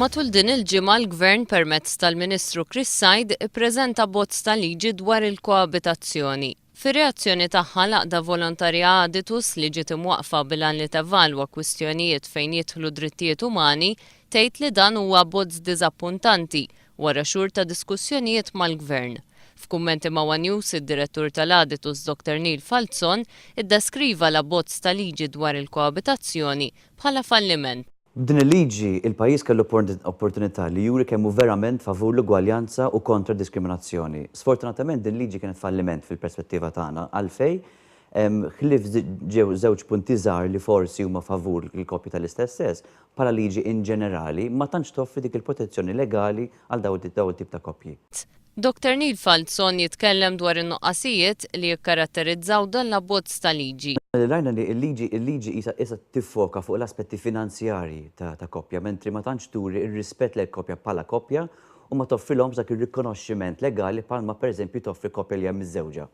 Matul din il-ġimgħa l-Gvern permezz tal-Ministru Chris Said ippreżenta bozz ta' liġi dwar il-koabitazzjoni. Fir-reazzjoni tagħha l-Għaqda Volontarja Aditus li ġiet imwaqqfa bilan li tevalwa kwistjonijiet fejn jidħlu drittijiet umani tgħid li dan huwa bozz diżappuntanti wara xhur ta' diskussjonijiet mal-Gvern. F'kummenti ma' One News, id-direttur tal-Aditus Dr. Neil Falzon iddeskriva l-abbozz ta' liġi dwar il-koabitazzjoni bħala falliment. B'din il-liġi il-pajjiż kellu opportunità li juri kemm hu verament favur l-ugwaljanza u kontra diskriminazzjoni. Sfortunatament din liġi kienet falliment fil-perspettiva tagħna għalfejn ħlif ġew żewġ punti żgħar li forsi huma favur il-koppji tal-istess sess bħala liġi in ġenerali ma tantx toffri dik il-protezzjoni legali għal dawn it-tip ta' koppji. Dr. Neil Falzon jitkellem dwar in-nuqqasijiet li jikkaratterizzaw dan l-abbozz ta' liġi. Rajna li il-liġi isa tiffoka fuq l-aspetti finanzjarji ta' koppja, mentri ma tantx turi ir-rispett lejn koppja bħala koppja u ma toffrilhom dak ir-rikonoxximent legali bħalma pereżempju toffri koppja li hemm miż-żewġa.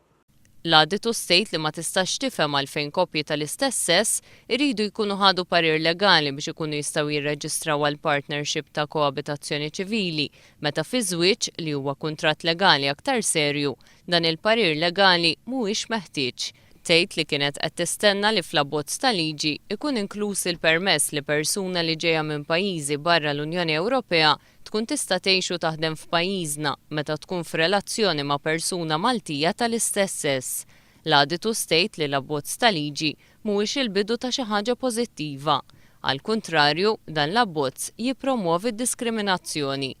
L-Aditus tgħid li ma tistax tifhem għalfejn koppji tal-istess sess iridu jkunu ħadu parir legali biex ikunu jistgħu jirreġistraw għal partnership ta' koabitazzjoni ċivili meta fi żwieġ li huwa kuntratt legali aktar serju dan il-parir legali mhuwiex meħtieġ. Tgħid li kienet qed tistenna li fl-abbozz ta' liġi ikun inkluż il-permess li persuna li ġejja minn pajjiżi barra l-Unjoni Ewropea tkun tista' tgħix u taħdem f'pajjiżna meta tkun f'relazzjoni ma' persuna Maltija tal-istess sess. L-Aditus tgħid li l-abbozz ta' liġi mhuwiex il-bidu ta' xi ħaġa pożittiva. Għall-kuntrarju, dan l-abbozz jippromovi d-diskriminazzjoni.